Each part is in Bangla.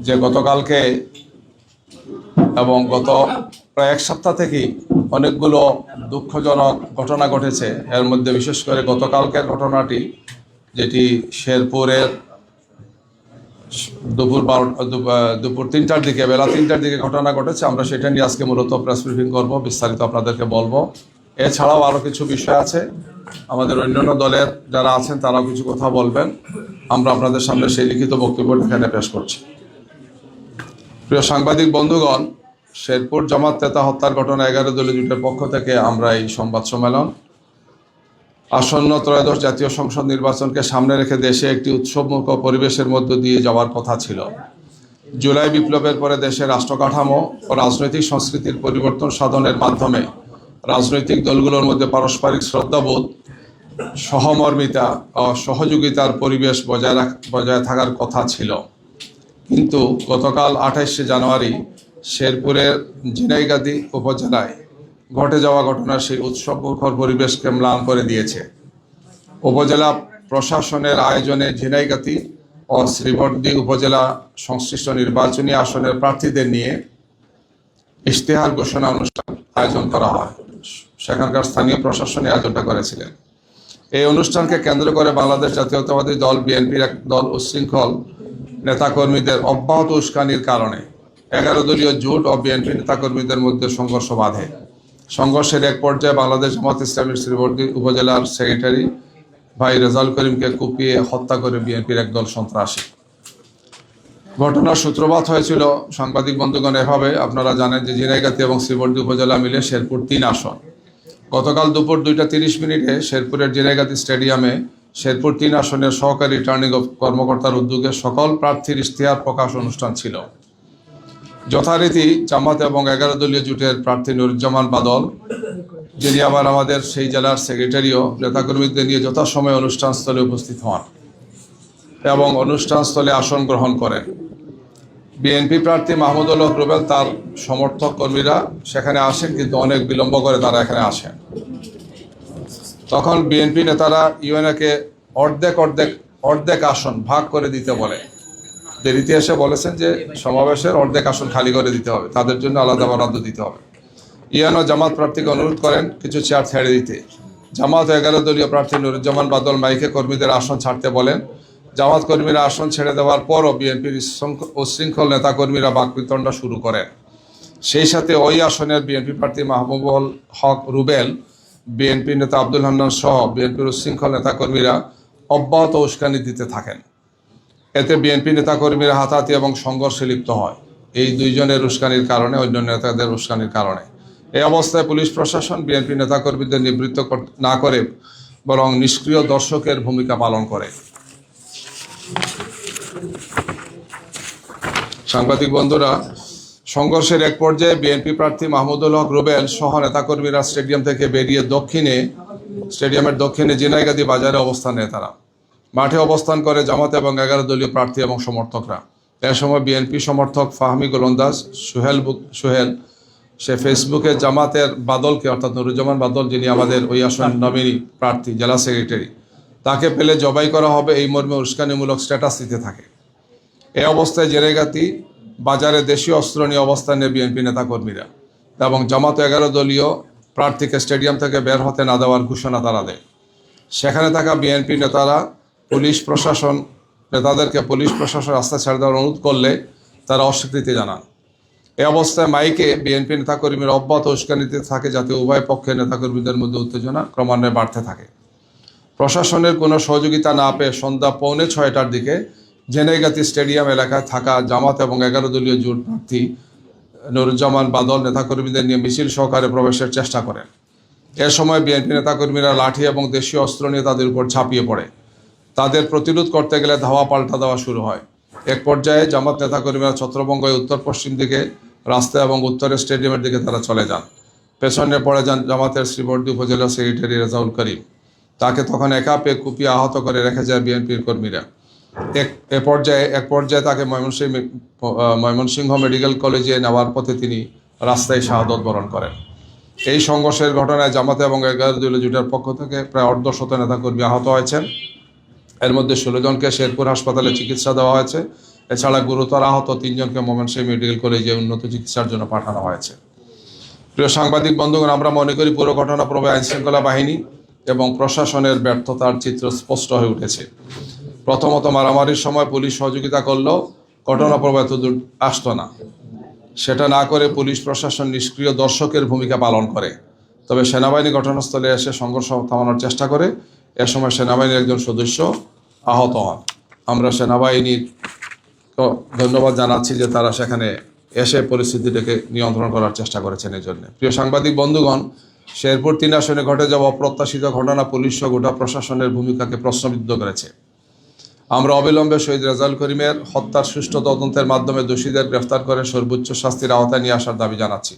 যে গতকালকে এবং গত প্রায় এক সপ্তাহ থেকেই অনেকগুলো দুঃখজনক ঘটনা ঘটেছে। এর মধ্যে বিশেষ করে গতকালকের ঘটনাটি, যেটি শেরপুরের দুপুর 3টার দিকে, বেলা 3টার দিকে ঘটনা ঘটেছে। আমরা সেটা নিয়ে আজকে মূলত প্রেস ব্রিফিং করবো, বিস্তারিত আপনাদেরকে বলবো। এছাড়াও আরও কিছু বিষয় আছে, আমাদের অন্যান্য দলের যারা আছেন তারাও কিছু কথা বলবেন। আমরা আপনাদের সামনে সেই লিখিত বক্তব্যটা এখানে পেশ করছি। প্রিয় সাংবাদিক বন্ধুগণ, শেরপুর জামাত নেতা হত্যার ঘটনা 11 দলীয় জোটের পক্ষ থেকে আমরা এই সংবাদ সম্মেলন আসন্ন ত্রয়োদশ জাতীয় সংসদ নির্বাচনকে সামনে রেখে দেশে একটি উৎসবমুখর পরিবেশের মধ্য দিয়ে যাওয়ার কথা ছিল। জুলাই বিপ্লবের পরে দেশের রাষ্ট্রকাঠামো ও রাজনৈতিক সংস্কৃতির পরিবর্তন সাধনের মাধ্যমে রাজনৈতিক দলগুলোর মধ্যে পারস্পরিক শ্রদ্ধাবোধ, সহমর্মিতা ও সহযোগিতার পরিবেশ বজায় থাকার কথা ছিল। কিন্তু গতকাল 28শে জানুয়ারি শেরপুরের ঝিনাইগাতি উপজেলায় ঘটে যাওয়া ঘটনা সেই উৎসবমুখর পরিবেশকে ম্লান করে দিয়েছে। উপজেলা প্রশাসনের আয়োজনে ঝিনাইগাতি ও শ্রীবর্দী উপজেলা সংশ্লিষ্ট নির্বাচনী আসনের প্রার্থীদের নিয়ে ইশতেহার ঘোষণা অনুষ্ঠান আয়োজন করা হয়। সেখানকার স্থানীয় প্রশাসনে আয়োজনটা করেছিলেন। এই অনুষ্ঠানকে কেন্দ্র করে বাংলাদেশ জাতীয়তাবাদী দল বিএনপির এক দল উচ্ছৃঙ্খল নেতাকর্মীদের অব্যাহত উস্কানির কারণে 11 দলীয় জোট ও বিএনপি নেতাকর্মীদের মধ্যে সংঘর্ষ বাধে। সংঘর্ষের এক পর্যায়ে বাংলাদেশ জামাত ইসলামীর শ্রীবর্দী উপজেলার সেক্রেটারি ভাই রেজাউল করিমকে কুপিয়ে হত্যা করে বিএনপির একদল সন্ত্রাসী। ঘটনার সূত্রপাত হয়েছিল সাংবাদিক বন্ধুগণ এভাবে। আপনারা জানেন যে ঝিনাইগাতি এবং শ্রীবর্দী উপজেলা মিলে শেরপুর 3 আসন। গতকাল দুপুর 2:30 শেরপুরের ঝিনাইগাতি স্টেডিয়ামে শেরপুর 3 আসনের সহকারী রিটার্নিং কর্মকর্তার উদ্যোগে সকল প্রার্থীর ইশতেহার প্রকাশ অনুষ্ঠান ছিল। যথারীতি জামাত এবং 11 দলীয় জোটের প্রার্থী নুরুজ্জামান বাদল, যিনি আবার আমাদের সেই জেলার সেক্রেটারিও, নেতাকর্মীদের নিয়ে যথাসময়ে অনুষ্ঠানস্থলে উপস্থিত হন এবং অনুষ্ঠানস্থলে আসন গ্রহণ করেন। বিএনপি প্রার্থী মাহমুদুল হক রুবেল তার সমর্থক কর্মীরা সেখানে আসেন, কিন্তু অনেক বিলম্ব করে তারা এখানে আসেন। তখন বিএনপি নেতারা ইউএনএকে অর্ধেক আসন ভাগ করে দিতে বলে। দেরিতে এসে বলেছেন যে সমাবেশের অর্ধেক আসন খালি করে দিতে হবে, তাদের জন্য আলাদা বরাদ্দ দিতে হবে। ইউএনও জামাত প্রার্থীকে অনুরোধ করেন কিছু চেয়ার ছেড়ে দিতে। জামাত 11 দলীয় প্রার্থী নুরুজ্জামান বাদল মাইকে কর্মীদের আসন ছাড়তে বলেন। জামাত কর্মীরা আসন ছেড়ে দেওয়ার পরও বিএনপির উচ্ছৃঙ্খল নেতাকর্মীরা বাকবিতণ্ডা শুরু করেন। সেই সাথে ওই আসনের বিএনপি প্রার্থী মাহবুবুল হক রুবেল, বিএনপি নেতা আব্দুল হান্নান সহ বিএনপির উচ্ছৃঙ্খল নেতাকর্মীরা অব্যাহত উস্কানি দিতে থাকেন। এতে বিএনপি নেতাকর্মীরা হাতাহাতি এবং সংঘর্ষে লিপ্ত হয়। এই দুইজনের উস্কানির কারণে, অন্য নেতাদের উস্কানির কারণে। এই অবস্থায় পুলিশ প্রশাসন বিএনপি নেতাকর্মীদের নিবৃত্ত না করে বরং নিষ্ক্রিয় দর্শকের ভূমিকা পালন করে। সাংবাদিক বন্ধুরা, সংঘর্ষের এক পর্যায়ে বিএনপি প্রার্থী মাহমুদুল হক রুবেল সহ নেতাকর্মীরা স্টেডিয়াম থেকে বেরিয়ে স্টেডিয়ামের দক্ষিণে ঝিনাইগাতি বাজারে অবস্থান নেয়। তারা মাঠে অবস্থান করে জামাত এবং 11 দলীয় প্রার্থী এবং সমর্থকরা। এ সময় বিএনপি সমর্থক ফাহমি গোলন্দাজ সোহেল সে ফেসবুকে জামাতের বাদলকে, অর্থাৎ নুরুজ্জামান বাদল, যিনি আমাদের ওই আসন নমিনি প্রার্থী, জেলা সেক্রেটারি, তাকে পেলে জবাই করা হবে এই মর্মে উস্কানিমূলক স্ট্যাটাস দিতে থাকে। এই অবস্থায় ঝিনাইগাতি বাজারে দেশীয় অস্ত্র নিয়ে অবস্থান নেয় বিএনপি নেতাকর্মীরা এবং জামাত 11 দলীয় প্রার্থীকে স্টেডিয়াম থেকে বের হতে না দেওয়ার ঘোষণা তারা দেয়। সেখানে থাকা বিএনপি নেতাদেরকে পুলিশ প্রশাসন রাস্তা ছেড়ে দেওয়ার অনুরোধ করলে তারা অস্বীকৃতি জানান। এই অবস্থায় মাইকে বিএনপি নেতাকর্মীরা অব্যাহত উস্কানি দিতে থাকে, যাতে উভয় পক্ষের নেতাকর্মীদের মধ্যে উত্তেজনা ক্রমান্বয়ে বাড়তে থাকে। প্রশাসনের কোনো সহযোগিতা না পেয়ে সন্ধ্যা 5:45টার দিকে ঝিনাইগাতি স্টেডিয়াম এলাকায় থাকা জামাত এবং 11 দলীয় জোট প্রার্থী নুরুজ্জামান বাদল নেতাকর্মীদের নিয়ে মিছিল সহকারে প্রবেশের চেষ্টা করেন। এ সময় বিএনপি নেতাকর্মীরা লাঠি এবং দেশীয় অস্ত্র নিয়ে তাদের উপর ঝাঁপিয়ে পড়ে। তাদের প্রতিরোধ করতে গেলে ধাওয়া পাল্টা দেওয়া শুরু হয়। এক পর্যায়ে জামাত নেতাকর্মীরা ছত্রভঙ্গ হয়ে উত্তর পশ্চিম দিকে রাস্তা এবং উত্তরের স্টেডিয়ামের দিকে তারা চলে যান। পেছনে পড়ে যান জামাতের শ্রীবর্দী উপজেলা সেক্রেটারি রেজাউল করিম। তাকে তখন একা পেয়ে কুপিয়ে আহত করে রেখে যায় বিএনপির কর্মীরা। এক পর্যায়ে তাকে ময়মনসিংহ মেডিকেল কলেজে নেওয়ার পথে তিনি রাস্তায় শাহাদত বরণ করেন। এই সংঘর্ষের ঘটনায় জামাত এবং 11 দলীয় জোটের পক্ষ থেকে প্রায় 150 নেতাকর্মী আহত হয়েছেন। এর মধ্যে 16 জনকে শেরপুর হাসপাতালে চিকিৎসা দেওয়া হয়েছে এছাড়া গুরুতর আহত 3 জনকে ময়মনসিংহ মেডিকেল কলেজে উন্নত চিকিৎসার জন্য পাঠানো হয়েছে। প্রিয় সাংবাদিক বন্ধুগণ, আমরা মনে করি পুরো ঘটনা প্রবাহে আইনশৃঙ্খলা বাহিনী এবং প্রশাসনের ব্যর্থতার চিত্র স্পষ্ট হয়ে উঠেছে। প্রথমত, মারামারির সময় পুলিশ সহযোগিতা করলেও ঘটনা প্রবাহ এতদূর আসতো না। সেটা না করে পুলিশ প্রশাসন নিষ্ক্রিয় দর্শকের ভূমিকা পালন করে। তবে সেনাবাহিনী ঘটনাস্থলে এসে সংঘর্ষ থামানোর চেষ্টা করে। এ সময় সেনাবাহিনীর একজন সদস্য আহত হন। আমরা সেনাবাহিনীর ধন্যবাদ জানাচ্ছি যে তারা সেখানে এসে পরিস্থিতিটাকে নিয়ন্ত্রণ করার চেষ্টা করেছেন। এই জন্য প্রিয় সাংবাদিক বন্ধুগণ, শেরপুর 3 আসনে ঘটে যাওয়া অপ্রত্যাশিত ঘটনা পুলিশ ও গোটা প্রশাসনের ভূমিকাকে প্রশ্নবিদ্ধ করেছে। আমরা অবিলম্বে শহীদ রেজাউল করিমের হত্যার সুষ্ঠু তদন্তের মাধ্যমে দোষীদের গ্রেফতার করে সর্বোচ্চ শাস্তির আওতায় নিয়ে আসার দাবি জানাচ্ছি।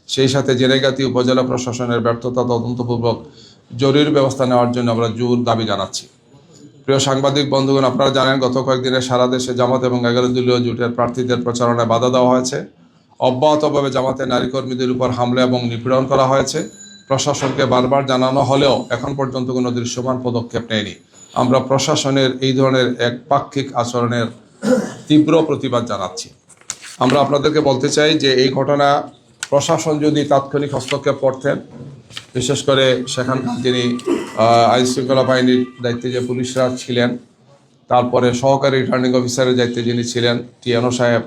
সেই সাথে জেনেগাতি উপজেলা প্রশাসনের ব্যর্থতা তদন্তপূর্বক জরুরি ব্যবস্থা নেওয়ার জন্য আমরা জোর দাবি জানাচ্ছি। প্রিয় সাংবাদিক বন্ধুগণ, আপনারা জানেন গত কয়েকদিনে সারা দেশে জামাত এবং 11 দলীয় জোটের প্রার্থীদের প্রচারণায় বাধা দেওয়া হয়েছে। অব্যাহতভাবে জামাতের নারী কর্মীদের উপর হামলা এবং নিপীড়ন করা হয়েছে। প্রশাসনকে বারবার জানানো হলেও এখন পর্যন্ত কোনো দৃশ্যমান পদক্ষেপ নেয়নি। আমরা প্রশাসনের এই ধরনের একপাক্ষিক আচরণের তীব্র প্রতিবাদ জানাচ্ছি। আমরা আপনাদেরকে বলতে চাই যে এই ঘটনা প্রশাসন যদি তাৎক্ষণিক হস্তক্ষেপ করতেন, বিশেষ করে সেখানকার যিনি আইনশৃঙ্খলা বাহিনীর দায়িত্বে যে পুলিশরা ছিলেন, তারপরে সহকারী রিটার্নিং অফিসারের দায়িত্বে যিনি ছিলেন টিএনও সাহেব,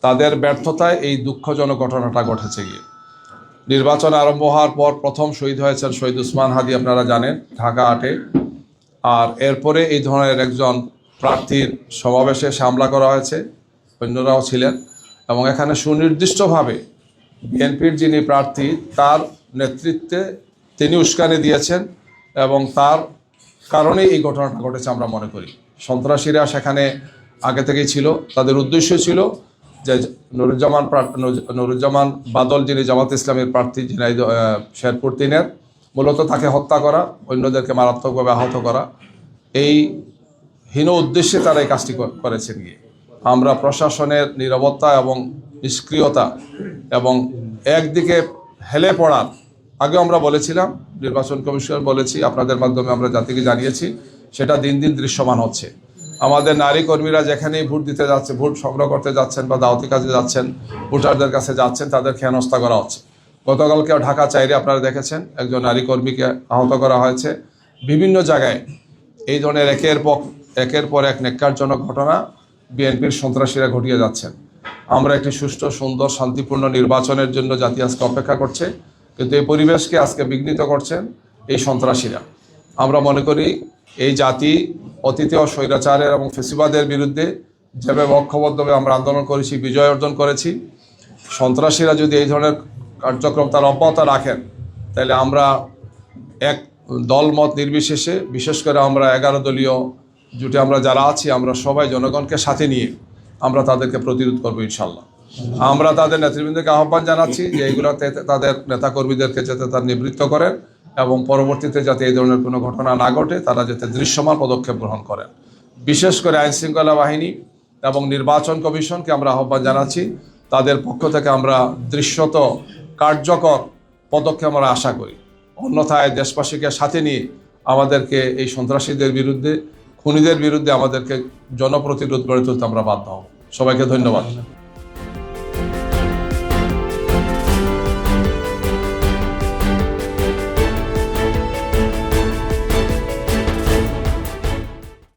তাদের ব্যর্থতায় এই দুঃখজনক ঘটনাটা ঘটেছে। গিয়ে নির্বাচন আরম্ভ হওয়ার পর প্রথম শহীদ হয়েছেন শহীদ উসমান হাদি, আপনারা জানেন, ঢাকা 8-এ। আর এরপরে এই ধরনের একজন প্রার্থীর সমাবেশে হামলা করা হয়েছে, অন্যরাও ছিলেন, এবং এখানে সুনির্দিষ্টভাবে বিএনপির যিনি প্রার্থী তার নেতৃত্বে তিনি উস্কানি দিয়েছেন এবং তার কারণেই এই ঘটনাটা ঘটেছে আমরা মনে করি। সন্ত্রাসীরা সেখানে আগে থেকেই ছিল, তাদের উদ্দেশ্য ছিল যে নুরুজ্জামান বাদল যিনি জামাত ইসলামের প্রার্থী শেরপুর 3-এর, মূলত তাকে হত্যা করা, অন্যদেরকে মারাত্মকভাবে আহত করা, এই হীন উদ্দেশ্যে তারা এই কাজটি করেছেন। গিয়ে আমরা প্রশাসনের নীরবতা এবং নিষ্ক্রিয়তা এবং একদিকে হেলে পড়ার আগে আমরা বলেছিলাম, নির্বাচন কমিশন বলেছি, আপনাদের মাধ্যমে আমরা জাতিকে জানিয়েছি, সেটা দিন দিন দৃশ্যমান হচ্ছে। আমাদের নারী কর্মীরা যেখানেই ভোট দিতে যাচ্ছে, ভোট সংগ্রহ করতে যাচ্ছেন বা দাওয়াতি কাজে যাচ্ছেন, ভোটারদের কাছে যাচ্ছেন, তাদেরকে হেনস্থা করা হচ্ছে। গতকালকেও ঢাকা 4-এ আপনারা দেখেছেন একজন নারী কর্মীকে আহত করা হয়েছে। বিভিন্ন জায়গায় এই ধরনের একের পর এক ন্যাক্কারজনক ঘটনা বিএনপির সন্ত্রাসীরা ঘটিয়ে যাচ্ছেন। আমরা একটি সুষ্ঠু, সুন্দর, শান্তিপূর্ণ নির্বাচনের জন্য জাতি আজকে অপেক্ষা করছে, কিন্তু এই পরিবেশকে আজকে বিঘ্নিত করছেন এই সন্ত্রাসীরা। আমরা মনে করি এই জাতি অতীতেও স্বৈরাচারের এবং ফেসিবাদের বিরুদ্ধে যেভাবে ঐক্যবদ্ধভাবে আমরা আন্দোলন করেছি, বিজয় অর্জন করেছি, সন্ত্রাসীরা যদি এই ধরনের কার্যক্রম তার অব্যাহত রাখেন, তাহলে আমরা এক দলমত নির্বিশেষে, বিশেষ করে আমরা 11 দলীয় জোটে আমরা যারা আছি, আমরা সবাই জনগণকে সাথে নিয়ে আমরা তাদেরকে প্রতিরোধ করবো ইনশাল্লাহ। আমরা তাদের নেতৃবৃন্দকে আহ্বান জানাচ্ছি যে এইগুলোতে তাদের নেতাকর্মীদেরকে যাতে তার নিবৃত্ত করেন এবং পরবর্তীতে যাতে এই ধরনের কোনো ঘটনা না ঘটে তারা যাতে দৃশ্যমান পদক্ষেপ গ্রহণ করেন। বিশেষ করে আইনশৃঙ্খলা বাহিনী এবং নির্বাচন কমিশনকে আমরা আহ্বান জানাচ্ছি, তাদের পক্ষ থেকে আমরা দৃশ্যত কার্যকর পদক্ষেপ আমরা আশা করি। অন্যথায় দেশবাসীকে সাথে নিয়ে আমাদেরকে এই সন্ত্রাসীদের বিরুদ্ধে, খুনিদের বিরুদ্ধে আমাদেরকে জনপ্রতিরোধ গড়ে তুলতে আমরা বাধ্য হব। সবাইকে ধন্যবাদ।